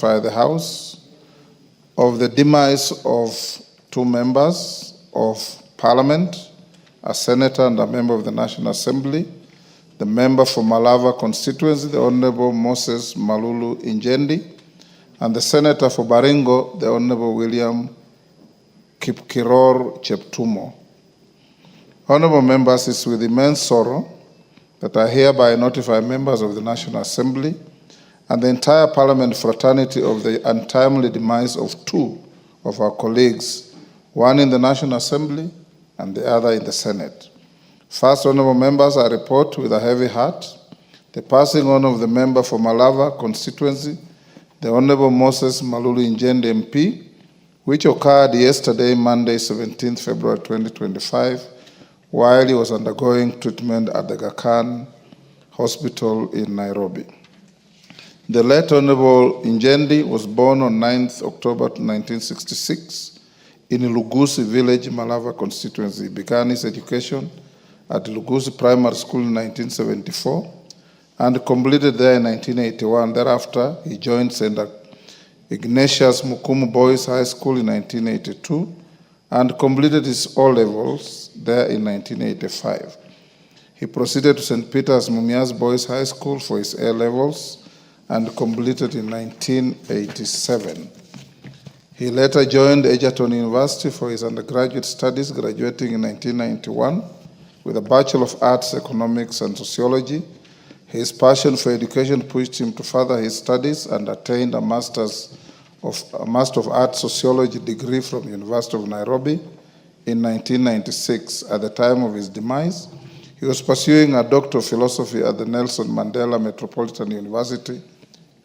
by the House of the demise of two members of Parliament, a senator and a member of the National Assembly, the member for Malava constituency, the Honorable Moses Malulu Injendi, and the senator for Baringo, the Honorable William Kipkiror Cheptumo. Honorable members, it's with immense sorrow that I hereby notify members of the National Assembly and the entire Parliament fraternity of the untimely demise of two of our colleagues, one in the National Assembly and the other in the Senate. First, honorable members, I report with a heavy heart the passing on of the member for Malava constituency, the Honorable Moses Malulu Injendi MP, which occurred yesterday, Monday, 17th February 2025, while he was undergoing treatment at the Aga Khan Hospital in Nairobi. The late Honorable Injendi was born on 9th October 1966 in Lugusi village, Malava constituency. He began his education at Lugusi Primary School in 1974 and completed there in 1981. Thereafter, he joined St. Ignatius Mukumu Boys High School in 1982 and completed his O-levels there in 1985. He proceeded to St. Peter's Mumias Boys High School for his A-levels and completed in 1987. He later joined Egerton University for his undergraduate studies, graduating in 1991 with a Bachelor of Arts, Economics, and Sociology. His passion for education pushed him to further his studies and attained a Master of Arts Sociology degree from the University of Nairobi in 1996. At the time of his demise, he was pursuing a Doctor of Philosophy at the Nelson Mandela Metropolitan University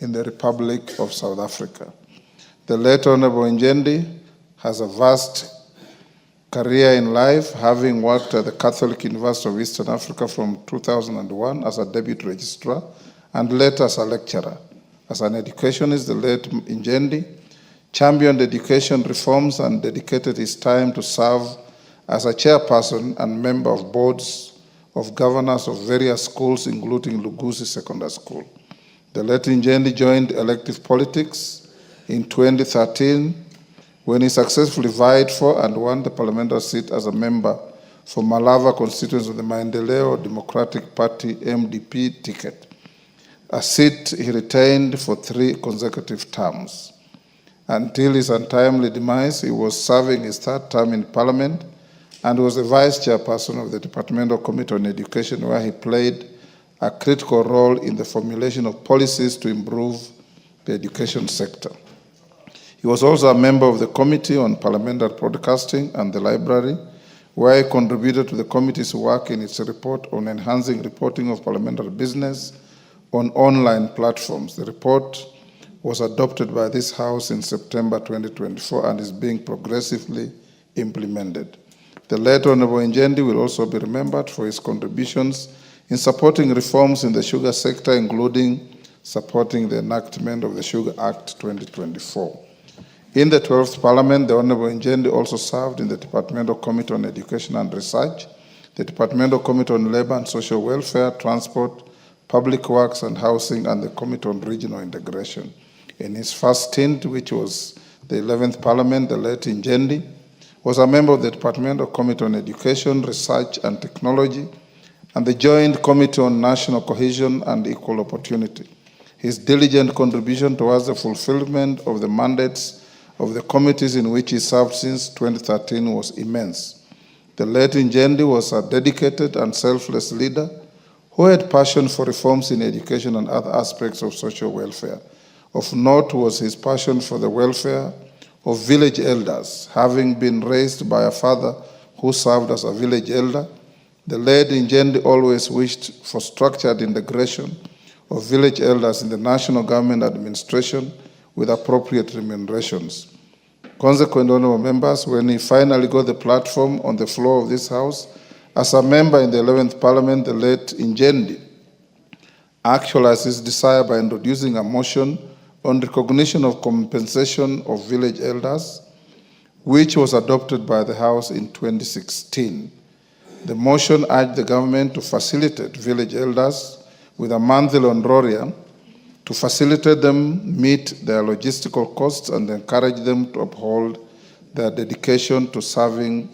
in the Republic of South Africa. The late Honorable Injendi has a vast career in life, having worked at the Catholic University of Eastern Africa from 2001 as a deputy registrar and later as a lecturer. As an educationist, the late Injendi championed education reforms and dedicated his time to serve as a chairperson and member of boards of governors of various schools, including Lugusi Secondary School. The late Injendi joined elective politics in 2013 when he successfully vied for and won the parliamentary seat as a member for Malava constituency of the Maendeleo Democratic Party MDP ticket, a seat he retained for 3 consecutive terms. Until his untimely demise, he was serving his 3rd term in Parliament and was the vice chairperson of the Departmental Committee on Education, where he played a critical role in the formulation of policies to improve the education sector. He was also a member of the Committee on Parliamentary Broadcasting and the Library, where he contributed to the committee's work in its report on enhancing reporting of parliamentary business on online platforms. The report was adopted by this House in September 2024 and is being progressively implemented. The late Honorable Injendi will also be remembered for his contributions in supporting reforms in the sugar sector, including supporting the enactment of the Sugar Act 2024. In the 12th Parliament, the Honorable Injendi also served in the Departmental Committee on Education and Research, the Departmental Committee on Labor and Social Welfare, Transport, Public Works and Housing, and the Committee on Regional Integration. In his first stint, which was the 11th Parliament, the late Injendi was a member of the Departmental Committee on Education, Research and Technology, and the Joint Committee on National Cohesion and Equal Opportunity. His diligent contribution towards the fulfillment of the mandates of the committees in which he served since 2013 was immense. The late Injendi was a dedicated and selfless leader who had passion for reforms in education and other aspects of social welfare. Of note was his passion for the welfare of village elders. Having been raised by a father who served as a village elder, the late Injendi always wished for structured integration of village elders in the national government administration with appropriate remunerations. Consequently, honorable members, when he finally got the platform on the floor of this House, as a member in the 11th Parliament, the late Injendi actualized his desire by introducing a motion on recognition of compensation of village elders, which was adopted by the House in 2016. The motion urged the government to facilitate village elders with a monthly honorarium to facilitate them meet their logistical costs and encourage them to uphold their dedication to serving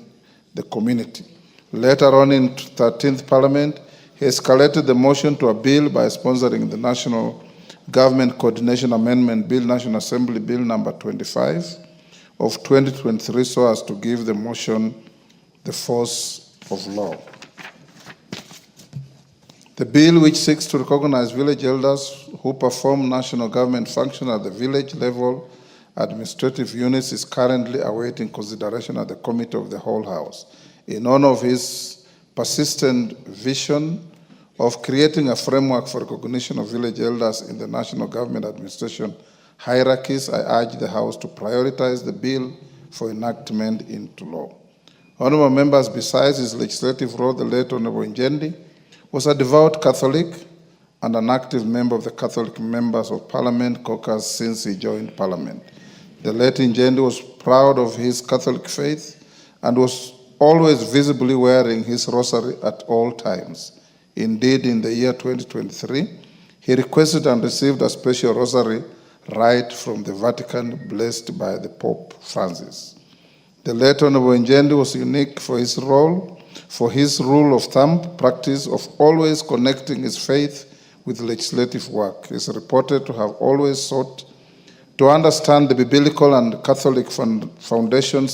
the community. Later on in 13th Parliament, he escalated the motion to a bill by sponsoring the National Government Coordination Amendment Bill, National Assembly Bill number 25 of 2023, so as to give the motion the force of law. The bill, which seeks to recognize village elders who perform national government functions at the village level administrative units, is currently awaiting consideration at the Committee of the Whole House. In honor of his persistent vision of creating a framework for recognition of village elders in the national government administration hierarchies, I urge the House to prioritize the bill for enactment into law. Honorable members, besides his legislative role, the late Honorable Injendi was a devout Catholic and an active member of the Catholic Members of Parliament caucus since he joined Parliament. The late Injendi was proud of his Catholic faith and was always visibly wearing his rosary at all times. Indeed, in the year 2023, he requested and received a special rosary rite from the Vatican, blessed by the Pope Francis. The late Honorable Injendi was unique for his role, for his rule of thumb practice of always connecting his faith with legislative work. He is reported to have always sought to understand the biblical and Catholic foundational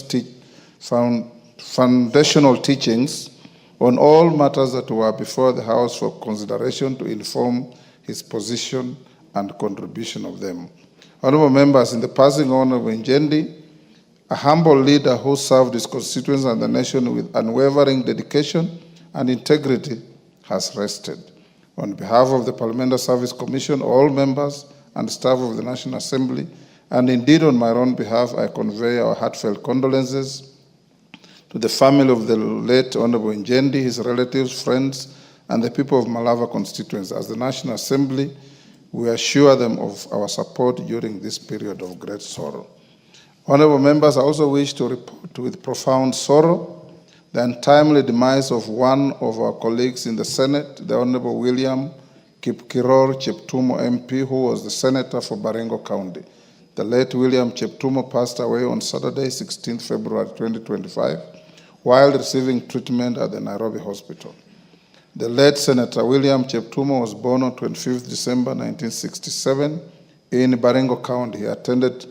teachings on all matters that were before the House for consideration to inform his position and contribution of them. Honorable members, in the passing on of Injendi, a humble leader who served his constituents and the nation with unwavering dedication and integrity, has rested. On behalf of the Parliamentary Service Commission, all members and staff of the National Assembly, and indeed on my own behalf, I convey our heartfelt condolences to the family of the late Honorable Injendi, his relatives, friends, and the people of Malava constituents. As the National Assembly, we assure them of our support during this period of great sorrow. Honorable members, I also wish to report with profound sorrow the untimely demise of one of our colleagues in the Senate, the Honorable William Kipkiror Cheptumo MP, who was the Senator for Baringo County. The late William Cheptumo passed away on Saturday, 16th February 2025, while receiving treatment at the Nairobi Hospital. The late Senator William Cheptumo was born on 25th December 1967 in Baringo County. He attended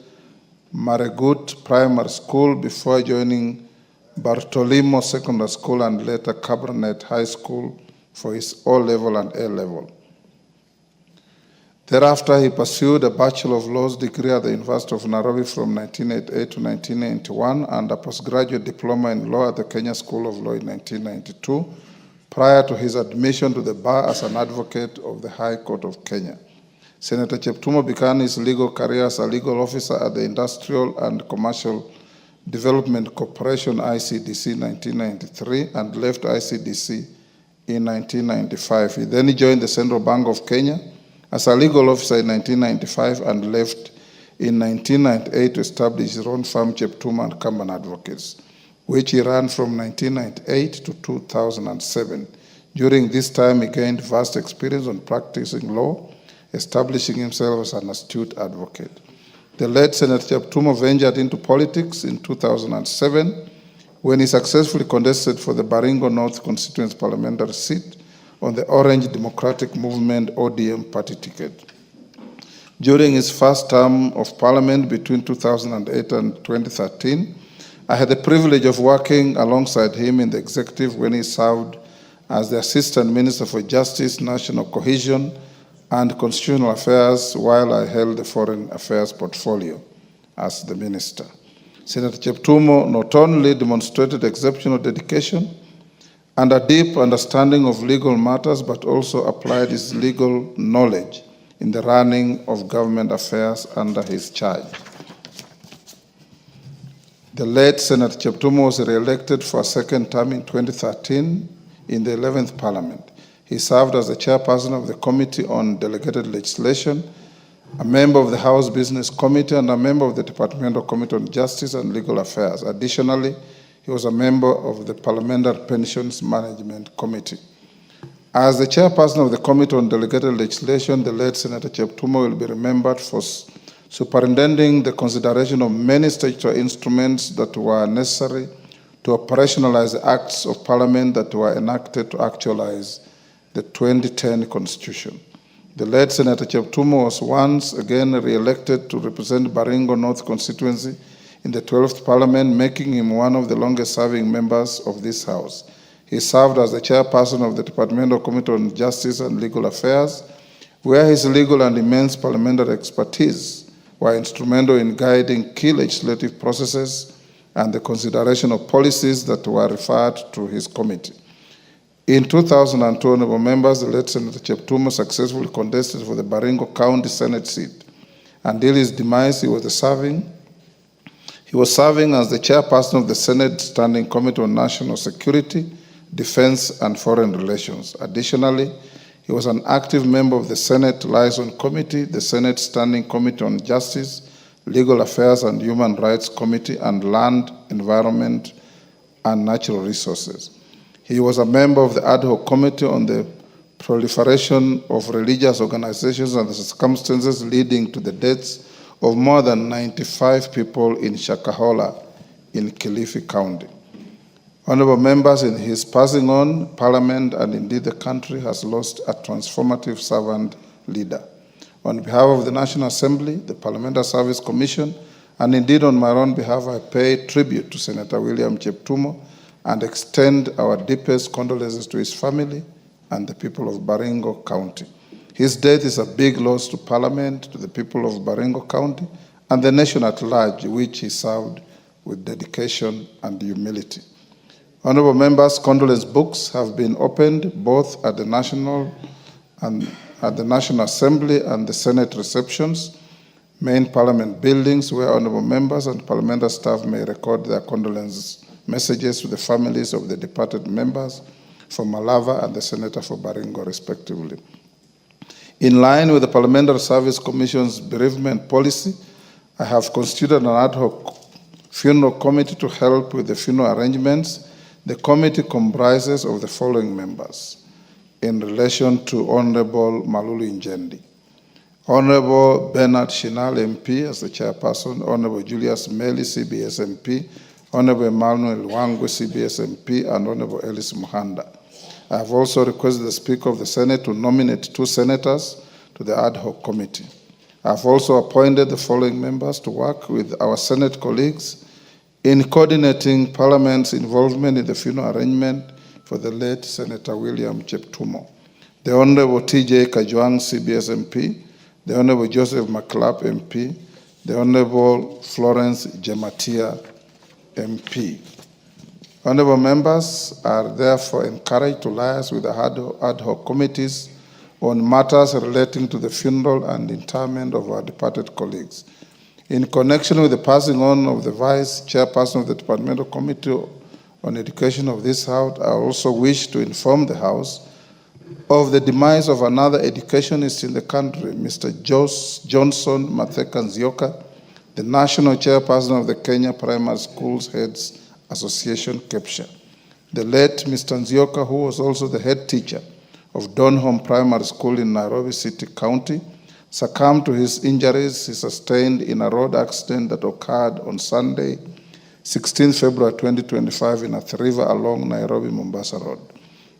Maregut Primary School before joining Bartolimo Secondary School and later Cabernet High School for his O-level and A-level. Thereafter, he pursued a Bachelor of Laws degree at the University of Nairobi from 1988 to 1991 and a postgraduate diploma in law at the Kenya School of Law in 1992, prior to his admission to the bar as an advocate of the High Court of Kenya. Senator Cheptumo began his legal career as a legal officer at the Industrial and Commercial Development Corporation, ICDC, in 1993 and left ICDC in 1995. He then joined the Central Bank of Kenya as a legal officer in 1995 and left in 1998 to establish his own firm, Cheptumo and Kamban Advocates, which he ran from 1998 to 2007. During this time, he gained vast experience on practicing law, establishing himself as an astute advocate. The late Senator Cheptumo ventured into politics in 2007 when he successfully contested for the Baringo North constituency parliamentary seat on the Orange Democratic Movement ODM party ticket. During his first term of parliament between 2008 and 2013, I had the privilege of working alongside him in the executive when he served as the Assistant Minister for Justice, National Cohesion, and Constitutional Affairs while I held the Foreign Affairs portfolio as the Minister. Senator Cheptumo not only demonstrated exceptional dedication and a deep understanding of legal matters, but also applied his legal knowledge in the running of government affairs under his charge. The late Senator Cheptumo was re-elected for a second term in 2013 in the 11th Parliament. He served as the chairperson of the Committee on Delegated Legislation, a member of the House Business Committee, and a member of the Departmental Committee on Justice and Legal Affairs. Additionally, he was a member of the Parliamentary Pensions Management Committee. As the chairperson of the Committee on Delegated Legislation, the late Senator Cheptumo will be remembered for superintending the consideration of many statutory instruments that were necessary to operationalize the acts of Parliament that were enacted to actualize the 2010 Constitution. The late Senator Cheptumo was once again re-elected to represent Baringo North constituency in the 12th Parliament, making him one of the longest-serving members of this House. He served as the chairperson of the Departmental Committee on Justice and Legal Affairs, where his legal and immense parliamentary expertise were instrumental in guiding key legislative processes and the consideration of policies that were referred to his committee. In 2002, honorable members, the late Senator Cheptumo successfully contested for the Baringo County Senate seat. Until his demise, he was serving as the chairperson of the Senate Standing Committee on National Security, Defense, and Foreign Relations. Additionally, he was an active member of the Senate Liaison Committee, the Senate Standing Committee on Justice, Legal Affairs and Human Rights Committee, and Land, Environment, and Natural Resources. He was a member of the Ad Hoc Committee on the Proliferation of Religious Organizations and the Circumstances leading to the deaths of more than 95 people in Shakahola in Kilifi County. Honorable members, in his passing on, Parliament and indeed the country has lost a transformative servant leader. On behalf of the National Assembly, the Parliamentary Service Commission, and indeed on my own behalf, I pay tribute to Senator William Cheptumo and extend our deepest condolences to his family and the people of Baringo County. His death is a big loss to Parliament, to the people of Baringo County, and the nation at large, which he served with dedication and humility. Honorable members, condolence books have been opened both at the National Assembly and the Senate receptions, main Parliament buildings, where honorable members and parliamentary staff may record their condolence messages to the families of the departed members for Malava and the Senator for Baringo, respectively. In line with the Parliamentary Service Commission's bereavement policy, I have constituted an ad hoc funeral committee to help with the funeral arrangements. The committee comprises of the following members in relation to Honorable Malulu Injendi: Honorable Bernard Shinal MP as the chairperson, Honorable Julius Meli, CBS MP, Honorable Emmanuel Wangwe, CBS MP, and Honorable Ellis Muhanda. I have also requested the Speaker of the Senate to nominate 2 senators to the ad hoc committee. I have also appointed the following members to work with our Senate colleagues in coordinating Parliament's involvement in the funeral arrangement for the late Senator William Cheptumo: the Honorable T.J. Kajwang, CBS MP, the Honorable Joseph McClap, MP, the Honorable Florence Jematia, MP. Honorable members are therefore encouraged to liaise with the ad hoc committees on matters relating to the funeral and interment of our departed colleagues. In connection with the passing on of the Vice Chairperson of the Departmental Committee on Education of this House, I also wish to inform the House of the demise of another educationist in the country, Mr. Johnson Matheka Nzioka, the National Chairperson of the Kenya Primary Schools Heads Association, KEPSHA. The late Mr. Nzioka, who was also the head teacher of Donholm Primary School in Nairobi City County, succumbed to his injuries he sustained in a road accident that occurred on Sunday, 16 February 2025 in Athi River along Nairobi-Mombasa Road.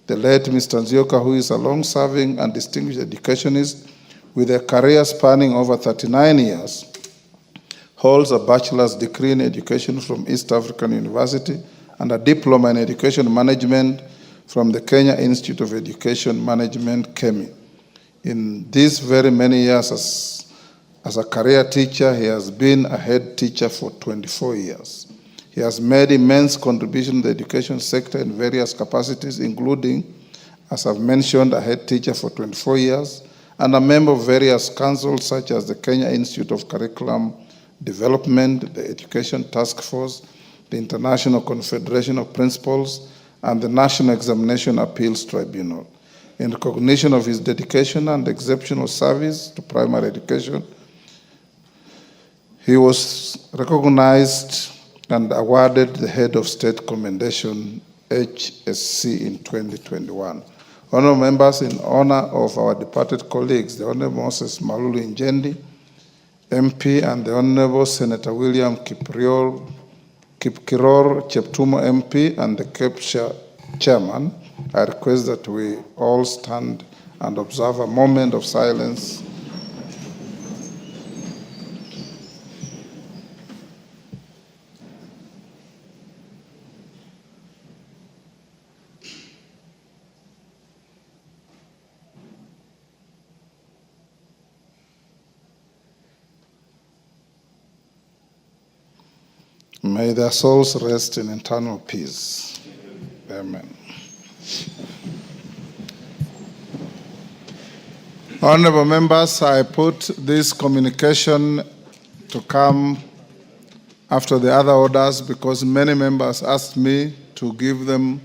The late Mr. Nzioka, who is a long-serving and distinguished educationist with a career spanning over 39 years, holds a bachelor's degree in education from East African University and a diploma in education management from the Kenya Institute of Education Management, KEMI. In these very many years as a career teacher, he has been a head teacher for 24 years. He has made immense contribution to the education sector in various capacities, including, as I've mentioned, a head teacher for 24 years and a member of various councils such as the Kenya Institute of Curriculum Development, the Education Task Force, the International Confederation of Principals, and the National Examination Appeals Tribunal. In recognition of his dedication and exceptional service to primary education, he was recognized and awarded the Head of State Commendation, HSC, in 2021. Honorable members, in honor of our departed colleagues, the Honorable Moses Malulu Injendi, MP, and the Honorable Senator William Kipkiror Cheptumo MP, and the CAPTCHA chairman, I request that we all stand and observe a moment of silence. May their souls rest in eternal peace. Amen. Honorable members, I put this communication to come after the other orders because many members asked me to give them